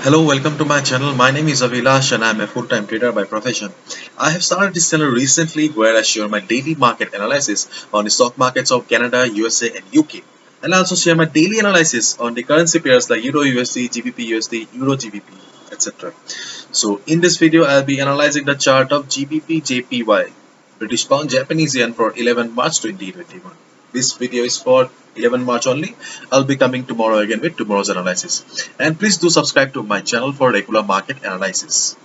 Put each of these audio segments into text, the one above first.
Hello, welcome to my channel. My name is Avilash and I am a full-time trader by profession. I have started this channel recently where I share my daily market analysis on the stock markets of Canada, USA and UK. And I also share my daily analysis on the currency pairs like Euro USD, GBP USD, Euro GBP, etc. So in this video, I'll be analyzing the chart of GBP JPY, British Pound Japanese Yen for 11 March 2021. This video is for 11 March only. I'll be coming tomorrow again with tomorrow's analysis. And please do subscribe to my channel for regular market analysis.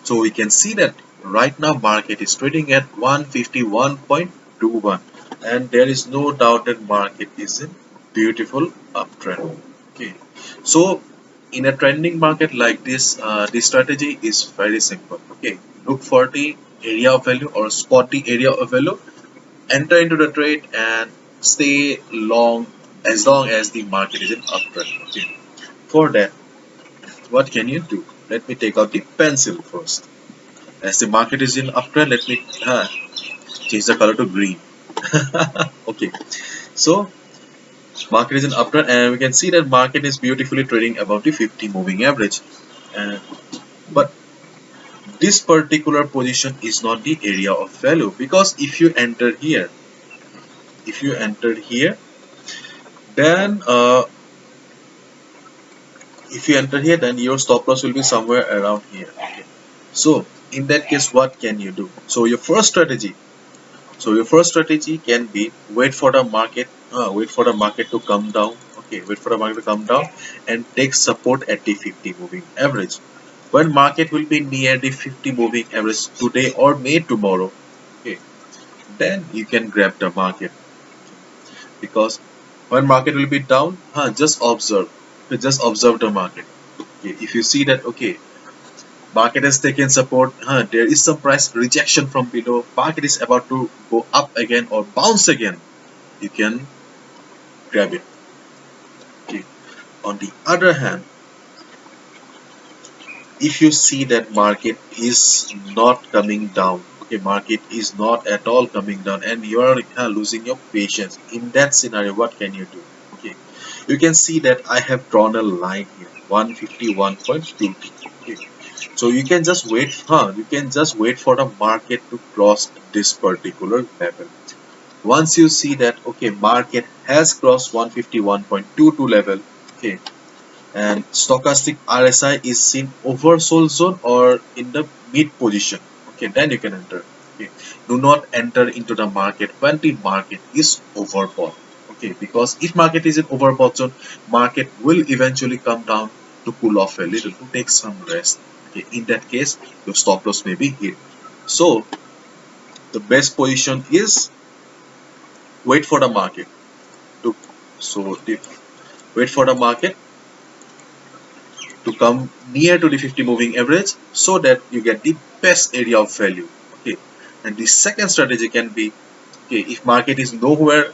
So we can see that right now market is trading at 151.21 and there is no doubt that market is in beautiful uptrend. Okay, so in a trending market like this, the strategy is very simple. Okay, look for the area of value or spot the area of value, enter into the trade and stay long as the market is in uptrend. Okay, for that, what can you do? Let me take out the pencil first. As the market is in uptrend, let me change the color to green. Okay, so market is in uptrend and we can see that market is beautifully trading above the 50 moving average. But this particular position is not the area of value, because if you enter here, then then your stop loss will be somewhere around here. Okay. So in that case, what can you do? So your first strategy can be wait for the market to come down. Okay, wait for the market to come down and take support at the 50 moving average. When market will be near the 50 moving average today or may tomorrow, okay, then you can grab the market. Because when market will be down, just observe the market. Okay, if you see that, okay, market has taken support, there is some price rejection from below, market is about to go up again or bounce again, you can grab it. Okay, on the other hand, if you see that market is not coming down, okay, market is not at all coming down and you are losing your patience, in that scenario, what can you do? Okay, you can see that I have drawn a line here, 151.2. Okay, so you can just wait for the market to cross this particular level. Once you see that, okay, market has crossed 151.22 level, okay, and stochastic RSI is in oversold zone or in the mid position, okay, then you can enter. Okay, do not enter into the market when the market is overbought. Okay, because if market is in overbought zone, market will eventually come down to cool off a little, to take some rest. Okay, in that case, your stop loss may be hit. So the best position is wait for the market to so the, wait for the market to come near to the 50 moving average so that you get the best area of value. Okay, and the second strategy can be, okay, if market is nowhere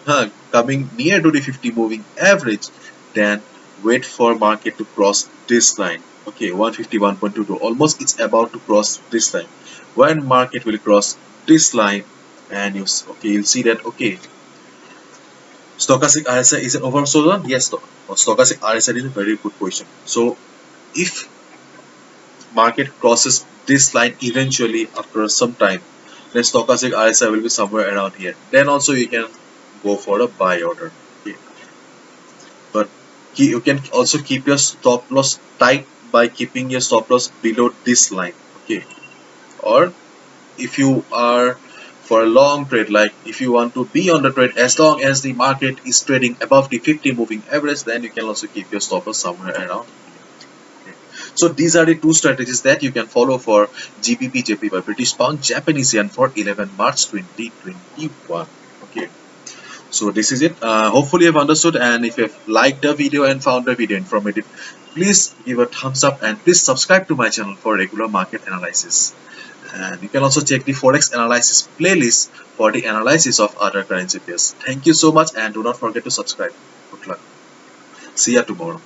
coming near to the 50 moving average, then wait for market to cross this line. Okay, 151.22, almost it's about to cross this line. When market will cross this line, and you'll see that, okay, stochastic RSI is an oversold one. Yes, stochastic RSI is a very good position. So if market crosses this line eventually after some time, then stochastic RSI will be somewhere around here. Then also you can go for a buy order. Okay. But you can also keep your stop loss tight by keeping your stop loss below this line. Okay. Or if you are for a long trade, like if you want to be on the trade as long as the market is trading above the 50 moving average, then you can also keep your stop loss somewhere around. So these are the two strategies that you can follow for GBP JPY British Pound Japanese Yen for 11 March 2021. Okay, so this is it. Hopefully you've understood, and if you've liked the video and found the video informative, please give a thumbs up and please subscribe to my channel for regular market analysis. And you can also check the Forex analysis playlist for the analysis of other currency pairs. Thank you so much and do not forget to subscribe. Good luck. See ya tomorrow.